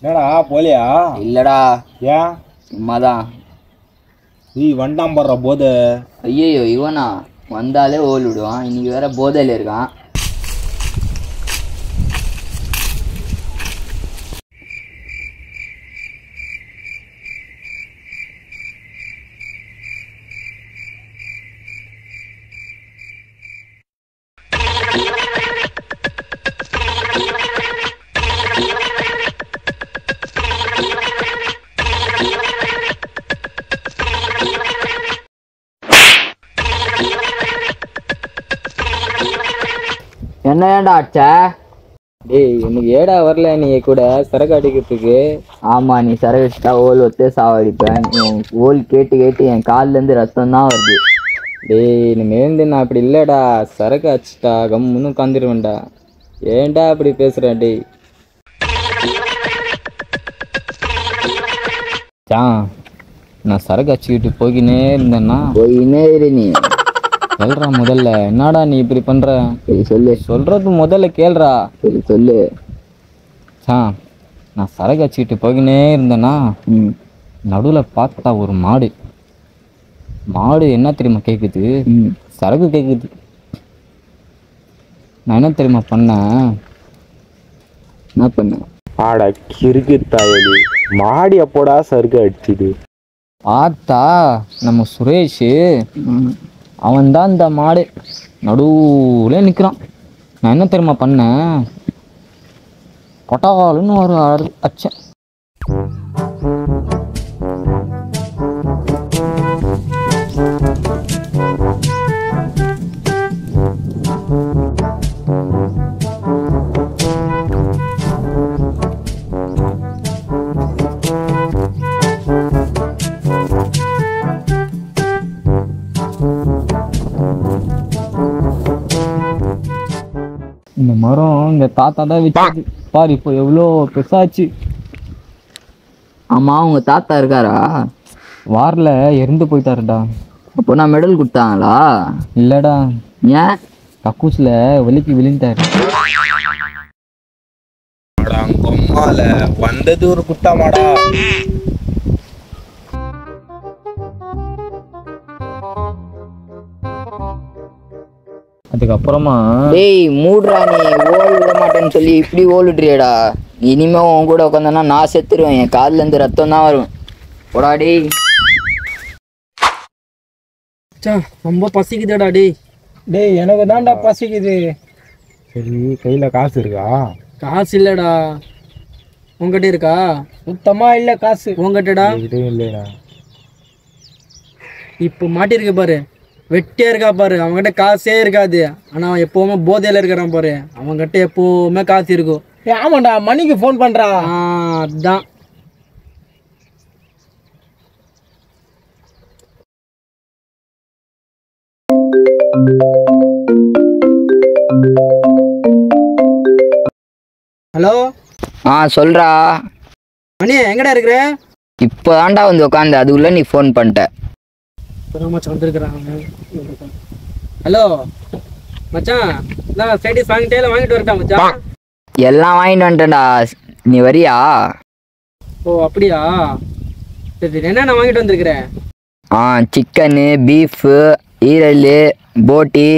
என்னடா போலியா? இல்லடா. ஏன்? சும்மாதான். வண்டாம் போடுற போதை. ஐயோ இவனா வந்தாலே ஓல் விடுவான், இன்னைக்கு வேற போதையில இருக்கான். என்ன ஏன்டா அடிச்ச? டேய் எனக்கு ஏடா வரல நீ கூட சரக்கு அடிக்கிறதுக்கு. ஆமா, நீ சரக்கு அடிச்சிட்டா ஓல் ஒத்தே சாவடிப்பேன். ஓல் கேட்டு கேட்டு என் கால்லேருந்து ரத்தம் தான் வருது. டேய் இனிமேந்து நான் அப்படி இல்லைடா, சரக்கு அடிச்சிட்டா கம்முன்னு உட்காந்துருவேன்டா. ஏன்டா அப்படி பேசுகிறேன்? டேய் நான் சரக்கு அடிச்சுக்கிட்டு போய்கினே இருந்தேன்னா போயினே இரு நீ. கேள்றா முதல்ல, என்னடா நீ இப்படி பண்ற? சரி சொல்லு. சொல்றது முதல்ல கேள்றா. சரி சொல்லு. நான் சரக்கு அடிச்சுக்கிட்டு போய்கினே இருந்தேன்னா நடுவில் பார்த்தா ஒரு மாடு. மாடு என்ன தெரியுமா கேட்குது? சரக்கு கேட்குது. நான் என்ன தெரியுமா பண்ணேன்? என்ன பண்ண? ஆடா கிறுக்கு தாயலி, மாடி அப்போடா சருக்கு அடிச்சுது. பார்த்தா நம்ம சுரேஷ், அவன் தான் இந்த மாடு நடுவில் நிற்கிறான். நான் என்ன தெரியுமா பண்ணேன்? கொட்டாலுன்னு ஒரு அச்சேன். இந்த மரம் இந்த தாத்தா தான் வச்சு பாரு, இப்போ எவ்வளோ பெருசாச்சு. ஆமா, உங்க தாத்தா இருக்காரா? வாரில் இறந்து போயிட்டாருடா. அப்போ நான் மெடல் கொடுத்தாங்களா? இல்லடா, ஏன்? கக்கூசில் வலிக்கு விழுந்தாரு. வந்தது ஒரு குட்டமாடா. அதுக்கப்புறமா டேய் மூடுறா, நீ ஓல் விட மாட்டேன்னு சொல்லி இப்படி ஓல்டுறியடா. இனிமே உன் கூட உட்காந்தனா நான் செத்துருவேன், என் காதுல இருந்து ரத்தம் தான் வரும். போடா டேய். ரொம்ப பசிக்குதுடா டேய். டேய் எனக்கு தான்டா பசிக்குது. சரி கையில காசு இருக்கா? காசு இல்லடா. உங்ககிட்ட இருக்கா? சுத்தமா இல்ல காசு. உங்ககிட்டடா? இல்லடா. இப்போ மாட்டிருக்க பாரு, வெட்டியா இருக்கா பாரு, அவன்கிட்ட காசே இருக்காது. ஆனா அவன் எப்பவுமே போதையில இருக்கிறான் பாரு, அவன்கிட்ட எப்பவுமே காசு இருக்கும். ஆமாண்டா, மணிக்கு ஃபோன் பண்றா. அதான். ஹலோ. சொல்றா மணி, எங்கடா இருக்கிற? இப்போதான்டா வந்து உட்காந்து, அதுக்குள்ள நீ ஃபோன் பண்ணிட்ட. ஹலோ மச்சான், நான் சைடிஸ் வாங்கிட்டு வரட்டா மச்சான்? எல்லாம் வாங்கிட்டு வந்துட்டேன்டா, நீ வரியா? ஓ அப்படியா, சரி. என்னென்ன வாங்கிட்டு வந்திருக்கிறேன்? சிக்கனு, பீஃபு, ஈரல், போட்டி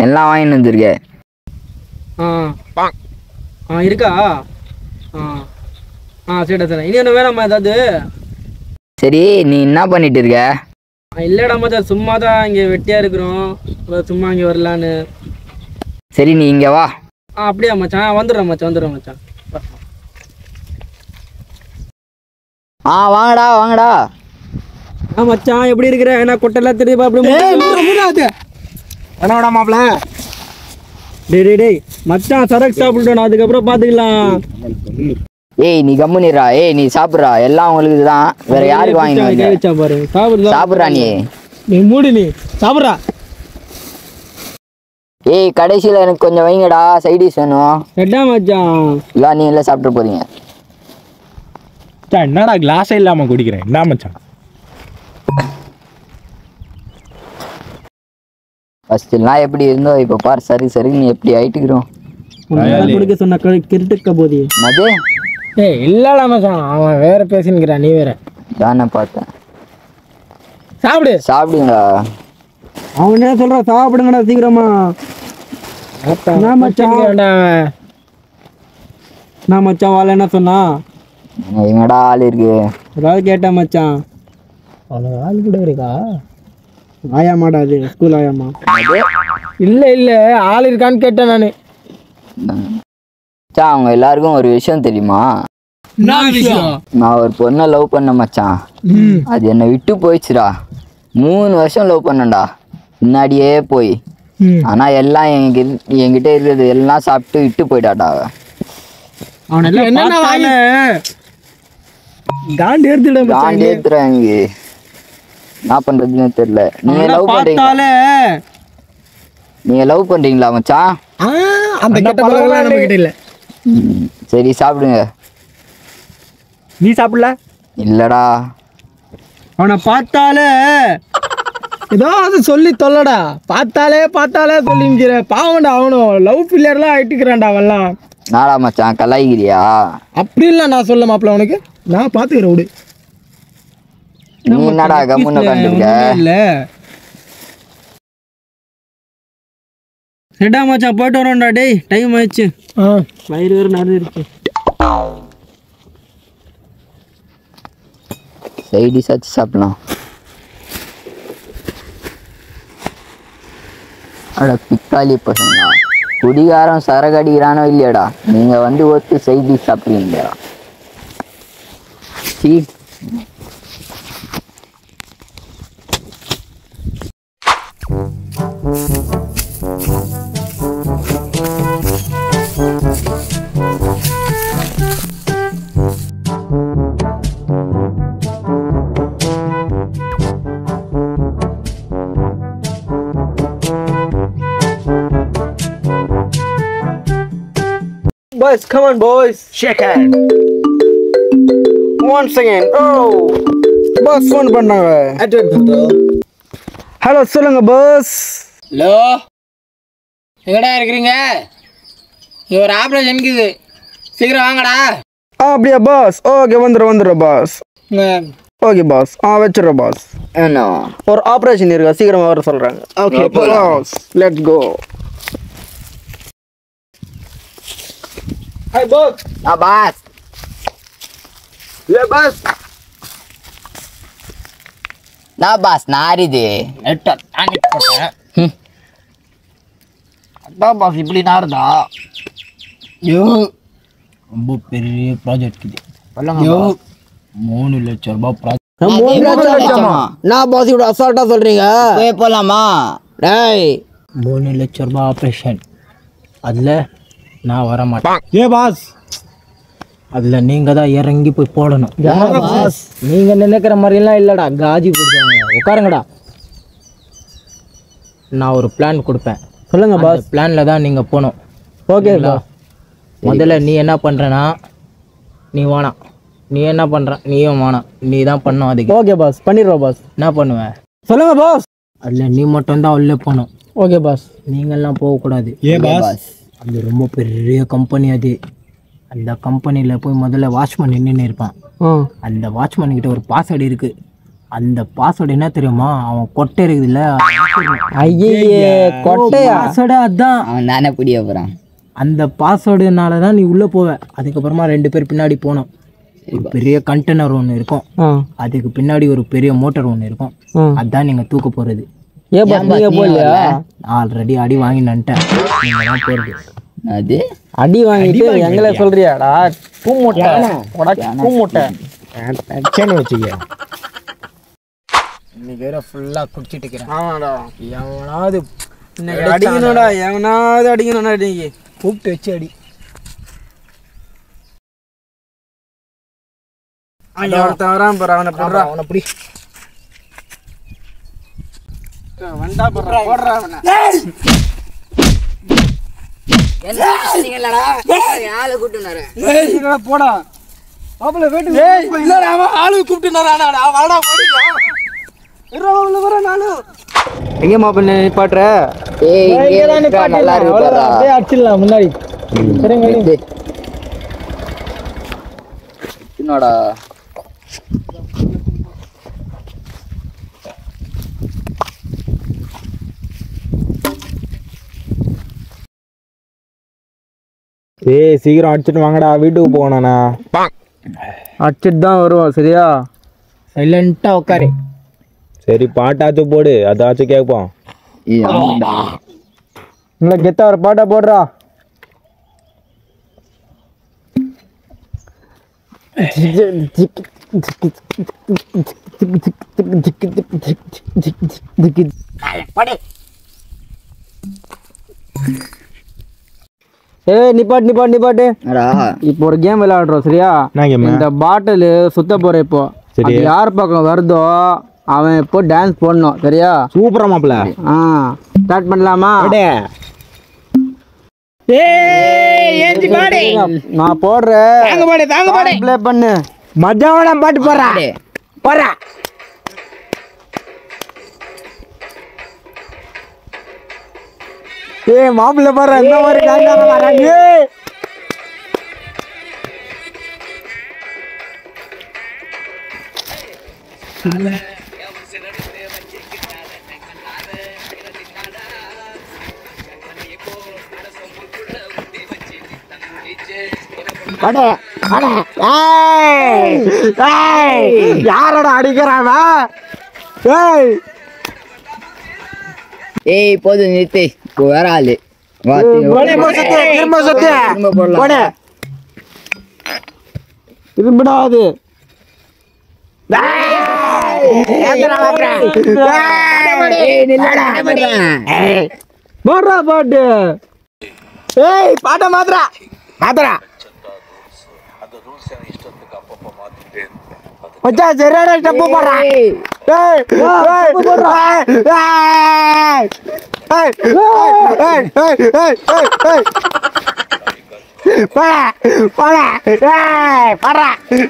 எல்லாம் வாங்கிட்டு வந்திருக்கேன். இருக்கா? சரிடா சரி. இனி ஒன்று வேணாமா ஏதாவது? சரி, நீ என்ன பண்ணிட்டு இருக்க? இல்லடா மச்சான், சும்மா தான் இங்கே வெட்டியா இருக்கிறோம், சும்மா இங்கே வரலான்னு. சரி நீ இங்கே வா. அப்படியா மச்சான்? வந்துடுறேன் மச்சான். வாங்கடா வாங்கடா. மச்சான் எப்படி இருக்கிற? என்ன கொட்டெல்லாம் தெரியுமா? அப்படி என்னடா மாப்பிள்ள? டேய் மச்சான், சரக்கு சாப்பிட்டோம், அதுக்கப்புறம் பார்த்துக்கலாம். ஏய் நீ கம்முனிரா. ஏய் நீ சாப்பிட்றா, எல்லாம் உங்களுக்கு தான், வேற யாருக்கு வாங்கி பாரு. சாப்பிட்றா நீ மூடி, நீ சாப்பிட்றா. ஏய் கடைசியில் எனக்கு கொஞ்சம் வைங்கடா, சைடிஷ் வேணும். எட்டா மச்சான்? இல்லை நீ எல்லாம் சாப்பிட்டு போறீங்க. என்னடா கிளாஸே இல்லாம குடிக்கிறேன்? என்ன மச்சான்? ஃபர்ஸ்ட்லாம் எப்படி இருந்தோ இப்போ பார், சரி நீ எப்படி ஆயிட்டுக்கிறோம். குடிக்க சொன்ன கிருட்டுக்க போதி. அது ஏய் இல்லடா மச்சான், அவன் வேற பேசினுக்கிறான், நீ வேற. தானே பார்த்தேன். சாப்பிடு. சாப்பிடுங்களா? அவன் என்ன சொல்றான், சாப்பிடுங்கடா சீக்கிரமா. நான் மச்சான் நான் மச்சான் வாழ என்ன சொன்னா, எங்கடா ஆள் இருக்கு? ஏதாவது கேட்டேன் மச்சான். அவனுக்கு ஆள் கூட இருக்கா? ஆயாமாடா அது, ஸ்கூல் ஆயாமா. இல்ல இல்ல ஆள் இருக்கான்னு கேட்டேன் நானு. மச்சான் அவங்க எல்லாருக்கும் ஒரு விஷயம் தெரியுமா? நான் ஒரு பொண்ணை லவ் பண்ண மச்சான். அது என்னை விட்டு போயிடுச்சுடா. 3 வருஷம் லவ் பண்ணேன்டா முன்னாடியே போய். ஆனா எல்லாம் என்கிட்ட இருக்கிறது எல்லாம் சாப்பிட்டு விட்டு போயிட்டாடா. அவன் எல்லாம் என்ன வாங்க காண்டி எடுத்துட காண்டி ஏத்துறேன். என்ன பண்றதுன்னு தெரியல. நீங்க லவ் பண்றீங்களா? நீங்க லவ் பண்றீங்களா மச்சான்? அந்த கெட்ட பழக்கம் நம்ம கிட்ட இல்ல. சரி சாப்பிடுங்க. நீ சாப்பிடல? இல்லடா. அவனை பார்த்தாலே ஏதாவது சொல்லி தொல்லடா. பார்த்தாலே சொல்லிங்கிற பாவண்டா. அவனும் லவ் பில்லர்லாம் ஆயிட்டுக்கிறான்டா அவன்லாம். நாடா மச்சான் கலாய்கிறியா? அப்படி இல்லை நான் சொல்ல மாப்பிள்ள, உனக்கு நான் பார்த்துக்கிறேன் விடு. நீ என்னடா கம்முன்னு உட்காந்துருக்க? இல்ல சரிடா மச்சான் போயிட்டு வரோம்டா. டேய் டைம் ஆயிடுச்சு. வயிறு வேறு நடந்துருச்சு. சைடி சாச்சு சாப்பிடலாம். அட பிக்காளி பசங்களா, குடிகாரம் சரக்கு அடிக்கிறானோ இல்லையாடா, நீங்க வந்து ஒத்து சைடி சாப்பிடுவீங்களா? சீ. Boys, come on boys. Shake hand. Once again. Oh. Boss phone பண்ணாங்க. Attend bro. ஹலோ சொல்லுங்க boss. ஹலோ, எங்கடா இருக்கிறீங்க? இங்க ஒரு ஆபரேஷன் இருக்குது, சீக்கிரம் வாங்கடா. அப்படியா பாஸ்? ஓகே வந்துடுறோம் பாஸ். Okay boss. வச்சிடுறோம் பாஸ். என்ன ஒரு ஆப்ரேஷன் இருக்கா, சீக்கிரமா வர சொல்றாங்க. Okay boss, let's go. Hi boss. Boss. Yeah boss. நான் பாஸ் நாரிது. நெட்ட டானிக் போட்டேன். அதான் பாஸ் இப்படி நாருதா? யோ ரொம்ப பெரிய ப்ராஜெக்ட் இது. யோ 3 லட்சம் ரூபாய் ப்ராஜெக்ட். 3 லட்சமா? நான் பாஸ் இப்படி அசால்ட்டா சொல்றீங்க? போலாமா? டேய் 3 லட்சம் ரூபாய் ஆப்ரேஷன். அதில் நான் வர மாட்டேன். ஏ பாஸ், அதில் நீங்கள் தான் இறங்கி போய் போடணும். நீங்கள் நினைக்கிற மாதிரிலாம் இல்லைடா, காஜி பிடிச்சாங்க. உட்காருங்கடா, நான் ஒரு பிளான் கொடுப்பேன். சொல்லுங்க பாஸ். பிளானில் தான் நீங்கள் போகணும். ஓகேங்களா? முதல்ல நீ என்ன பண்ணுறனா, நீ வேணாம். நீ என்ன பண்ணுற, நீயும் வேணாம். நீ தான் பண்ணும் அதுக்கு. ஓகே பாஸ், பண்ணிடுவோம் பாஸ். என்ன பண்ணுவேன் சொல்லுங்க பாஸ். அதில் நீ மட்டும் தான் உள்ளே போகணும். Okay boss. நீங்கள்லாம் போகக்கூடாது. பாஸ். அது ரொம்ப பெரிய கம்பெனி. அது அந்த கம்பெனியில் போய் முதல்ல வாட்ச்மேன் நின்று இருப்பான். அந்த வாட்ச்மேன் கிட்ட ஒரு பாஸ்வேர்டு இருக்குது. அந்த பாஸ்வேர்டு என்ன தெரியுமா? அவன் கொட்டை இருக்குதுல்ல, ஐயே கொட்டையா? பாஸ்வேர்டு அதான். அவன் தானே புரிய போறான். அந்த பாஸ்வேர்டுனால தான் நீ உள்ளே போவ. அதுக்கப்புறமா 2 பேர் பின்னாடி போனோம். ஒரு பெரிய கண்டெய்னர் ஒன்று இருக்கும், அதுக்கு பின்னாடி ஒரு பெரிய மோட்டர் ஒன்று இருக்கும். அதுதான் நீங்கள் தூக்க போகிறது. ஏ பாஸ் நீங்க போகலையா? ஆல்ரெடி அடி வாங்கி நன்ட்டேன். நீங்கள் தான் போகிறது. அது அடி வாங்கிட்டு எங்களை சொல்றியாடா? பூமூட்டை பூமூட்டை வச்சுக்க. இன்னைக்கு வேற ஃபுல்லாக குடிச்சிட்டு இருக்கிறேன். ஆமாடா. எவனாவது அடிக்கணும்டா, எவனாவது அடிக்கணும்டா. இன்னைக்கு கூப்பிட்டு வச்சு அடி. ஒருத்தன் வரான் பாரு, அவனை போடுறா. அவனை அப்படி வந்தா போடுறா, போடுறா அவனை. போடா மாப்பிள்ள வீட்டுக்கு. இல்லடா அவன் ஆளு கூப்பிட்டுனாராடா. வாடா போடியா. இருவல வர நானு. எங்க மாப்பிள்ள நிப்பாட்ற? ஏய் இங்க நல்லா இருக்கு பாரா. அப்படியே அடிச்சிடலாம் முன்னாடி. சரிங்க. என்னடா ஏய் சீக்கிரம் அடிச்சிட்டு வாங்கடா, வீட்டுக்கு போகணும்ண்ணா. அடிச்சிட்டு தான் வருவோம் சரியா? சைலண்டா உட்காரு. சரி பாட்டாச்சும் போடு, அதாச்சும் கேட்போம். ஏய் ஆமாடா இல்லை கெத்தா ஒரு பாட்டா போடுறா. ஏய் நிப்பாட்டு. இப்போ ஒரு கேம் விளையாடுறோம் சரியா? என்ன game? இந்த பாட்டில் சுத்த போற இப்போ சரி. அது யார் பக்கம் வருதோ அவன் இப்போ டான்ஸ் போடணும் சரியா? சூப்பரா மாப்பிள. ஸ்டார்ட் பண்ணலாமா? நான் போடுறேன், ப்ளே பண்ணு. மஜாவான பாட்டு போடுறா. ஏய் மாப்பிள்ளை பாரு இந்த மாதிரி டான்ஸ் ஆடுறாங்க. யாரோட அடிக்கிறான்? ஏய் போதும் நிறுத்து, இப்போ வேற ஆளு வா, திரும்ப சுத்து. போடலாம். திரும்பிடாது. போடுறா பாட்டு. ஏய் பாட்ட மாத்திரா மச்சா சரியான ஸ்டெப் போடுறா. ஏய் போடுறா.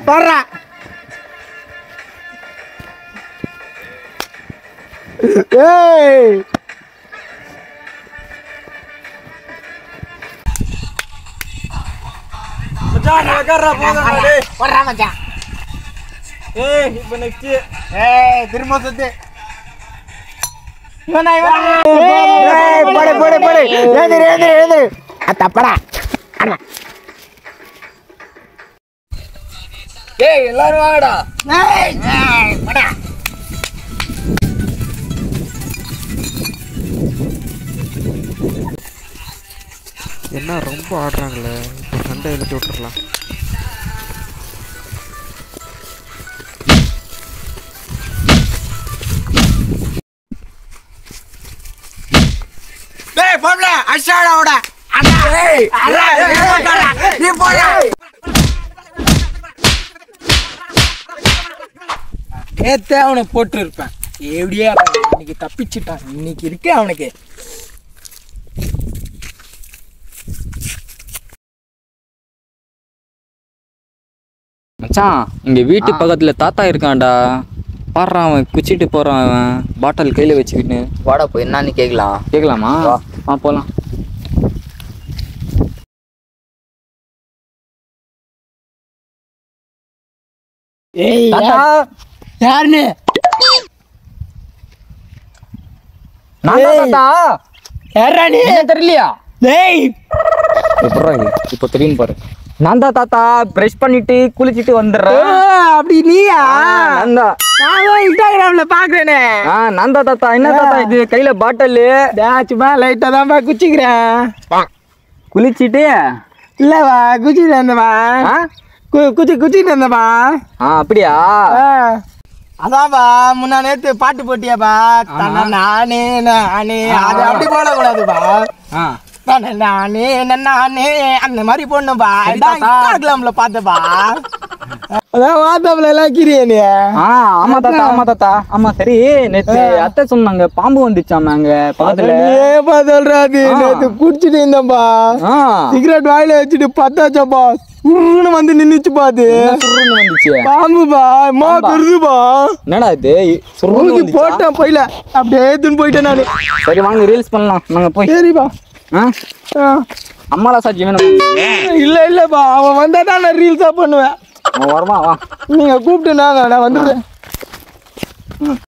போடுறா. ஏய் மச்சான் உட்கார்றா போதும் டேய். போடுறா மச்சான். ஏய் இப்போ நெக்ஸ்ட். ஏய் திரும்ப சுத்து. ஏய் போடு. ஏந்திரு. தப்படா. ஏய் எல்லாரும் வாங்கடா. என்ன ரொம்ப ஆடுறாங்களே, இப்போ சண்டை இழுத்து விட்டுறலாம். டேய் போடல அஷாடாவோட அண்ணா. ஏய் நீ போடா. நேத்தே அவனை போட்டு இருப்பேன். எப்படியா இன்னைக்கு தப்பிச்சுட்டான். இன்னைக்கு இருக்கு அவனுக்கு. மச்சான் இங்க வீட்டு பக்கத்துல தாத்தா இருக்கான்டா, பாடுறான். அவன் குச்சிட்டு போறான், அவன் பாட்டில் கையில வச்சுக்கிட்டு. வாடா போய் என்னன்னு கேட்கலாம். கேட்கலாமா? போலாம். ஏய் தாத்தா யாருன்னு? நான் தான் தாத்தா. யாரா நீ? தெரியலையா? டேய் இப்போ தெரியும் பாரு. நான் தான் தாத்தா, பிரஷ் பண்ணிட்டு குளிச்சிட்டு வந்துடுறேன். அப்படி நீயா? நான் தான். நான் இன்ஸ்டாகிராம்ல பாக்குறேனே. நான் தான் தாத்தா. என்ன தாத்தா இது கையில பாட்டில்? சும்மா லைட்டா தான் குச்சிக்கிறேன். குளிச்சிட்டு இல்லவா குச்சிட்டு இருந்தவா? குச்சிட்டு இருந்தவா? அப்படியா? அதான்பா முன்னா நேத்து பாட்டு போட்டியாப்பா. நானே அது அப்படி போடக்கூடாதுப்பா. நானே அந்த மாதிரி போடணும்பா. இன்ஸ்டாகிராம்ல பார்த்தப்பா. அதான் வாட்ஸ்அப்ல எல்லாம் கிரியா நீ? ஆமா தாத்தா. ஆமா சரி. நேத்து அத்தை சொன்னாங்க பாம்பு வந்துச்சாம அங்க பக்கத்துல. ஏப்பா சொல்றாது? நேத்து குடிச்சிட்டு இருந்தேன்பா. சிகரெட் வாயில வச்சுட்டு பத்தாச்சப்பா. சுருன்னு வந்து நின்னுச்சுப்பா. அது வந்துச்சு பாம்புப்பா. அம்மா பெருதுப்பா. என்னடா இது சுருங்கி போட்டேன் பையில. அப்படியே எடுத்துன்னு போயிட்டேன் நானு. சரி வாங்க ரீல்ஸ் பண்ணலாம் நாங்க போய். சரிப்பா. அம்மாலா சாட்சி வேணும். இல்லப்பா அவன் வந்தா தான் நான் ரீல்ஸா பண்ணுவேன். வரமா வா. நீங்கள் கூப்பிட்டு நான் வந்துடுறேன்.